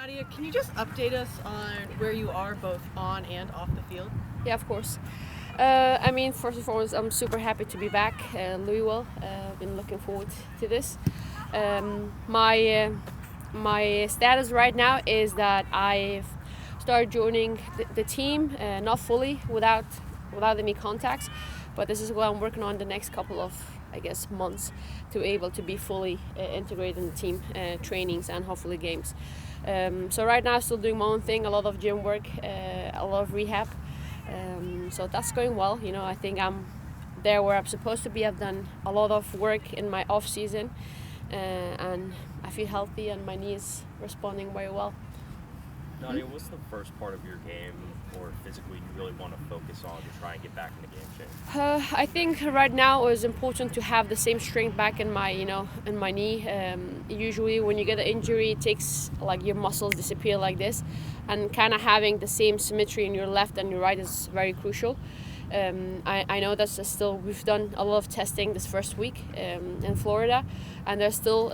Nadia, can you just update us on where you are both on and off the field? Yeah, of course. First and foremost, I'm super happy to be back in Louisville. I've been looking forward to this. My status right now is that I've started joining the team, not fully without any contacts, but this is what I'm working on the next couple of, I guess, months to be able to be fully integrated in the team trainings and hopefully games. So right now, I'm still doing my own thing, a lot of gym work, a lot of rehab. So that's going well. I think I'm there where I'm supposed to be. I've done a lot of work in my off season, and I feel healthy, and my knee is responding very well. Nadia, what's the first part of your game or physically you really want to focus on to try and get back into game shape? I think right now it's important to have the same strength back in my knee. Usually when you get an injury, it takes your muscles disappear like this, and kind of having the same symmetry in your left and your right is very crucial. I know that's still, we've done a lot of testing this first week in Florida, and there's still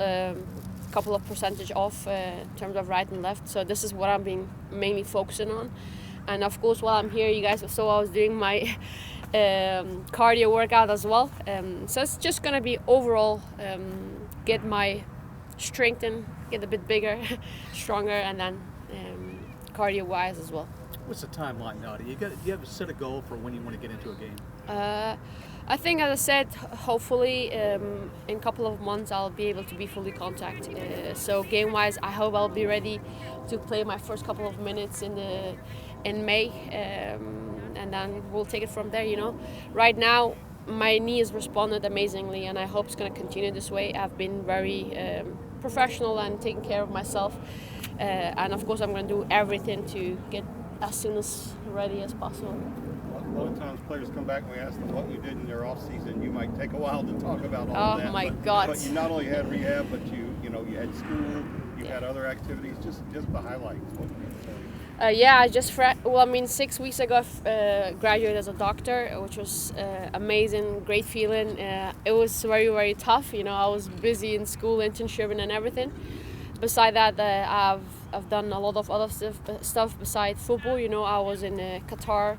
couple of percentage off in terms of right and left. So this is what I'm being mainly focusing on. And of course, while I'm here, you guys saw I was doing my cardio workout as well. So it's just gonna be overall get my strength and get a bit bigger, stronger, and then cardio wise as well. What's the timeline, Nadia? Do you have a set a goal for when you want to get into a game? I think, as I said, hopefully in a couple of months I'll be able to be fully contact. So game-wise, I hope I'll be ready to play my first couple of minutes in May, and then we'll take it from there. Right now my knee has responded amazingly, and I hope it's going to continue this way. I've been very professional and taking care of myself, and of course I'm going to do everything to get as soon as ready as possible. A lot of times players come back and we ask them what you did in your off season. You might take a while to talk about all of that. Oh my God! But you not only had rehab, but you had school, you had other activities. Just the highlights. What can you say? Yeah, 6 weeks ago I graduated as a doctor, which was amazing, great feeling. It was very, very tough. I was busy in school, internship, and everything. Beside that, I've done a lot of other stuff besides football. I was in Qatar.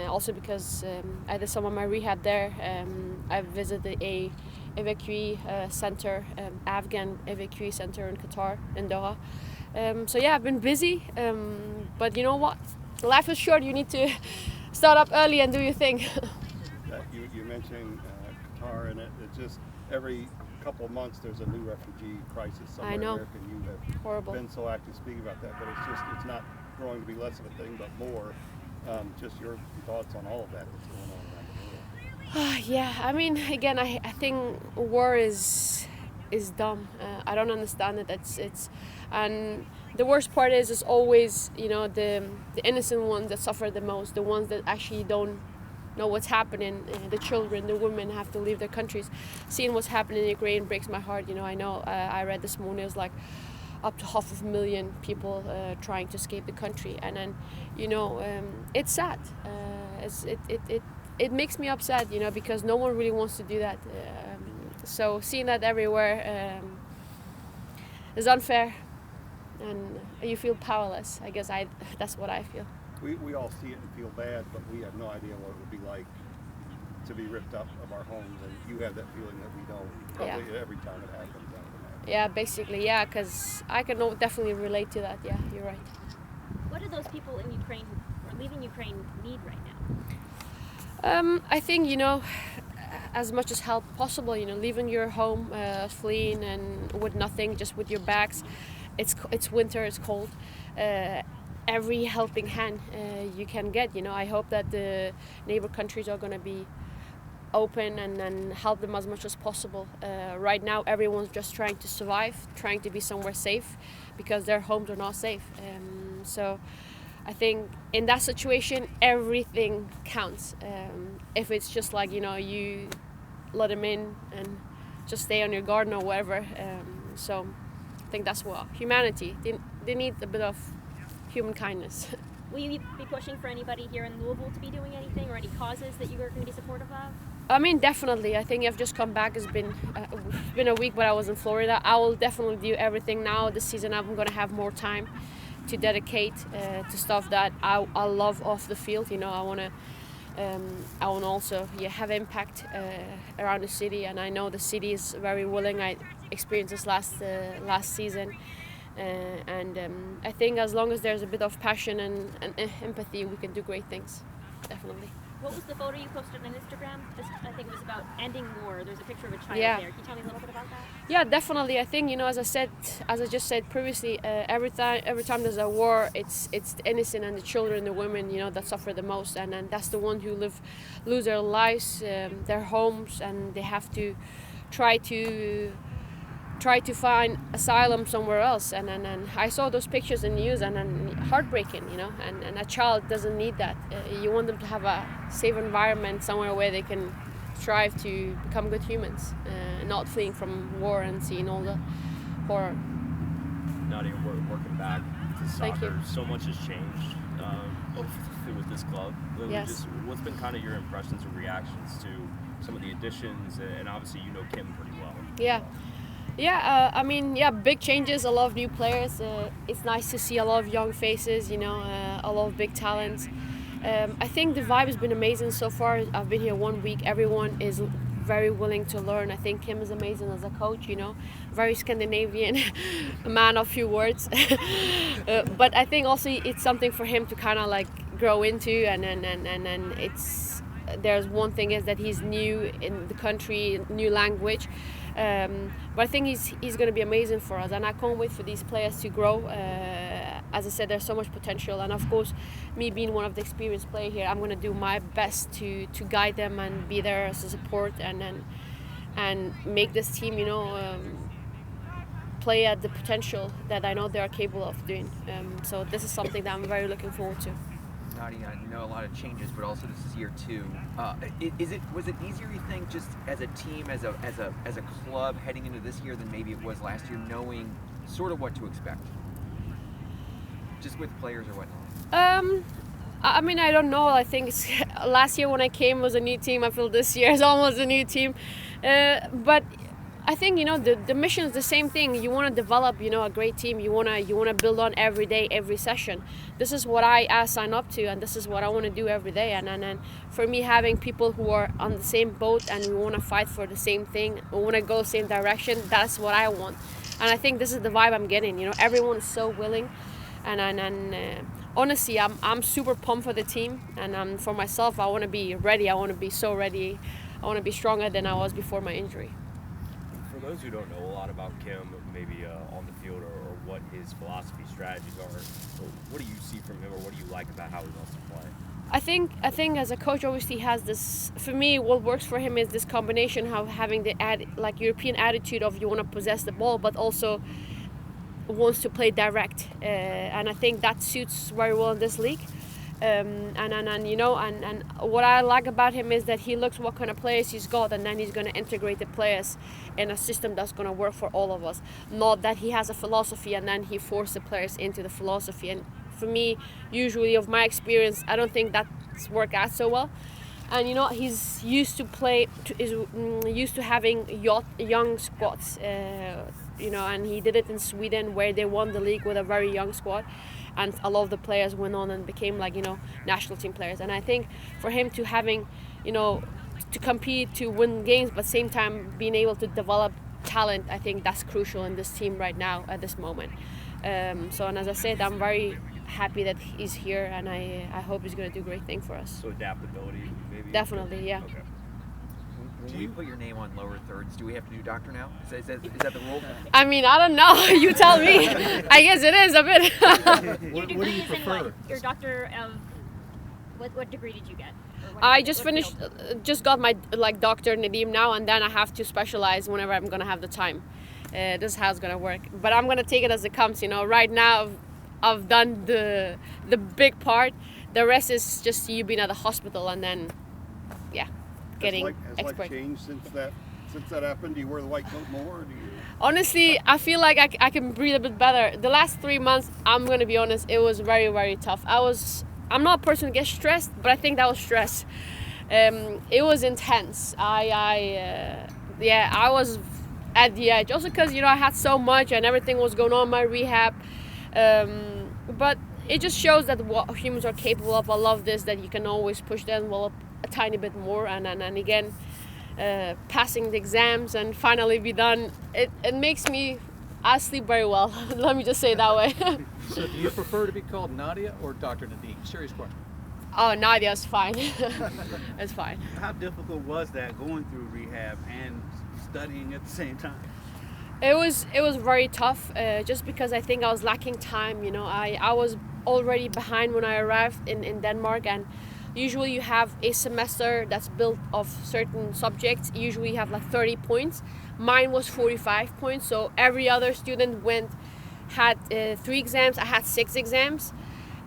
Also because I did some of my rehab there. I visited a evacuee center, Afghan evacuee center in Qatar, in Doha. So yeah, I've been busy, but you know what? Life is short. You need to start up early and do your thing. You mentioned Qatar, and it's just every couple of months there's a new refugee crisis somewhere I know. in America, and you have Horrible. been so active speaking about that, but it's not growing to be less of a thing but more. Just your thoughts on all of that that's going on around the world. Yeah, again, I think war is dumb. I don't understand it. And the worst part is it's always the innocent ones that suffer the most, the ones that actually don't know what's happening. The children, the women have to leave their countries. Seeing what's happening in Ukraine breaks my heart. I read this morning it was like up to 500,000 people trying to escape the country, and then it's sad. It makes me upset, because no one really wants to do that. So seeing that everywhere is unfair, and you feel powerless. I guess that's what I feel. We all see it and feel bad, but we have no idea what it would be like to be ripped out of our homes, and you have that feeling that we don't probably every time it happens. Yeah, basically, yeah, because I can definitely relate to that. Yeah, you're right. What do those people in Ukraine who are leaving Ukraine need right now? I think, as much as help possible, leaving your home, fleeing and with nothing, just with your bags. It's winter, it's cold. Every helping hand you can get, I hope that the neighbor countries are going to be open and help them as much as possible. Right now everyone's just trying to survive, trying to be somewhere safe, because their homes are not safe. So I think in that situation everything counts. If it's just you let them in and just stay on your garden or whatever. So I think that's what humanity, they need a bit of human kindness. Will you be pushing for anybody here in Louisville to be doing anything, or any causes that you are going to be supportive of? I mean, definitely. I think I've just come back. It's been a week, but I was in Florida. I will definitely do everything now. This season, I'm going to have more time to dedicate to stuff that I love off the field. You know, I want to also have impact around the city, and I know the city is very willing. I experienced this last season, and I think as long as there's a bit of passion and empathy, we can do great things. Definitely. What was the photo you posted on Instagram? I think it was about ending war. There's a picture of a child Yeah. there. Can you tell me a little bit about that? Yeah, definitely. I think, you know, as I just said previously, every time there's a war, it's the innocent and the children, the women, you know, that suffer the most, and that's the one who lose their lives, their homes, and they have to try to find asylum somewhere else. And I saw those pictures in the news, and heartbreaking, you know. And a child doesn't need that. You want them to have a safe environment somewhere where they can strive to become good humans, not fleeing from war and seeing all the horror. Nadim, working back to Thank soccer, you. so much has changed with this club. Yes. What's been kind of your impressions or reactions to some of the additions, and obviously you know Kim pretty well. Yeah, I mean, big changes, a lot of new players. It's nice to see a lot of young faces, you know, a lot of big talents. I think the vibe has been amazing so far. I've been here 1 week. Everyone is very willing to learn. I think Kim is amazing as a coach, you know, very Scandinavian, a man of few words. But I think also it's something for him to kind of like grow into, and it's there's one thing is that he's new in the country, new language. But I think he's going to be amazing for us, and I can't wait for these players to grow. As I said, there's so much potential, and of course, me being one of the experienced players here, I'm going to do my best to guide them and be there as a support, and make this team, you know, play at the potential that I know they are capable of doing. So this is something that I'm very looking forward to. Nadia, I know a lot of changes, but also this is year 2. Was it easier, you think, just as a team, as a club heading into this year than maybe it was last year, knowing sort of what to expect, just with players or whatnot? I mean, I don't know. I think last year when I came was a new team. I feel this year is almost a new team, but I think, you know, the mission is the same thing. You want to develop, you know, a great team. You wanna build on every day, every session. This is what I sign up to, and this is what I want to do every day. And for me, having people who are on the same boat and we want to fight for the same thing, we want to go the same direction. That's what I want, and I think this is the vibe I'm getting. You know, everyone is so willing, and honestly, I'm super pumped for the team, and for myself, I want to be ready. I want to be so ready. I want to be stronger than I was before my injury. For those who don't know a lot about Kim, maybe on the field or what his philosophy, strategies are, what do you see from him, or what do you like about how he wants to play? I think as a coach, obviously has this. For me, what works for him is this combination of having the European attitude of you want to possess the ball, but also wants to play direct, and I think that suits very well in this league. And you know, and what I like about him is that he looks what kind of players he's got, and then he's going to integrate the players in a system that's going to work for all of us. Not that he has a philosophy and then he forces the players into the philosophy. And for me, usually of my experience, I don't think that's worked out so well. And you know, he's used to having young squads. You know, and he did it in Sweden, where they won the league with a very young squad. And a lot of the players went on and became, like, you know, national team players. And I think for him to having, you know, to compete, to win games, but same time being able to develop talent, I think that's crucial in this team right now at this moment. So, and as I said, I'm very happy that he's here, and I hope he's going to do great things for us. So adaptability, maybe? Definitely, yeah. Okay. When we put your name on lower thirds, do we have to do doctor now? Is that the rule? I mean, I don't know. You tell me. I guess it is a bit. Your What degree do you is in prefer? what? Your doctor of what degree did you get? Or what- I just what finished, field? just got my Dr. Nadim now, and then I have to specialize whenever I'm gonna have the time. This is how it's gonna work. But I'm gonna take it as it comes. You know, right now I've done the big part. The rest is just you being at the hospital, and then getting Has expert. life changed since that happened? Do you wear the white coat more? Or do you? Honestly, I feel like I can breathe a bit better. The last 3 months, I'm gonna be honest, it was very, very tough. I'm not a person who gets stressed, but I think that was stress. It was intense. I was at the edge, also because I had so much and everything was going on in my rehab. But it just shows that what humans are capable of. I love this, that you can always push the envelope a tiny bit more, and again, passing the exams and finally be done. It makes me. I sleep very well. Let me just say it that way. So do you prefer to be called Nadia or Dr. Nadim? Serious question. Oh, Nadia's fine. It's fine. How difficult was that going through rehab and studying at the same time? It was very tough, just because I think I was lacking time. I was already behind when I arrived in Denmark, and usually you have a semester that's built of certain subjects. Usually you have like 30 points. Mine was 45 points, so every other student had 3 exams. I had 6 exams,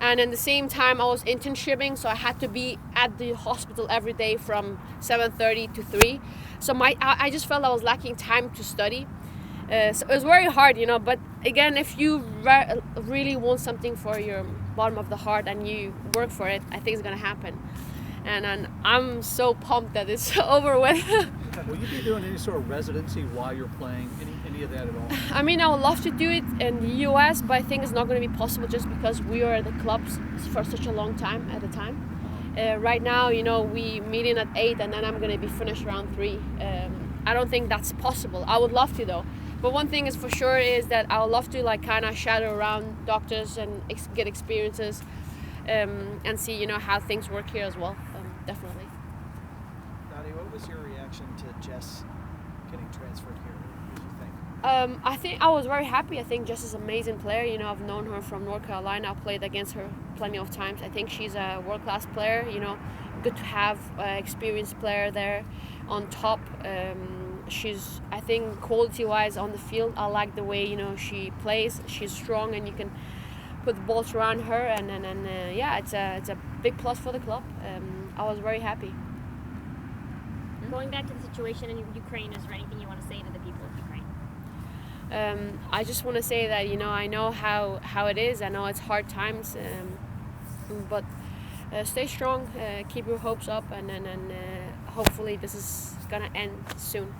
and in the same time I was internshipping, so I had to be at the hospital every day from 7:30 to 3. So I just felt I was lacking time to study. So it was very hard, but again, if you really want something for your bottom of the heart and you work for it, I think it's gonna happen. And I'm so pumped that it's over with. Will you be doing any sort of residency while you're playing? Any of that at all? I mean, I would love to do it in the US, but I think it's not going to be possible just because we are at the clubs for such a long time at a time. Right now, we meet in at 8 and then I'm going to be finished around 3. I don't think that's possible. I would love to though. But one thing is for sure is that I would love to kind of shadow around doctors and get experiences, and see how things work here as well. Definitely. Nadia, what was your reaction to Jess getting transferred here? What did you think? I think I was very happy. I think Jess is an amazing player. I've known her from North Carolina. I've played against her plenty of times. I think she's a world-class player. Good to have an experienced player there on top. She's, I think, quality-wise on the field, I like the way she plays. She's strong, and you can put the balls around her, and yeah, it's a big plus for the club. I was very happy. Going back to the situation in Ukraine, is there anything you want to say to the people of Ukraine? I just want to say that I know how it is. I know it's hard times, but stay strong, keep your hopes up, and hopefully this is gonna end soon.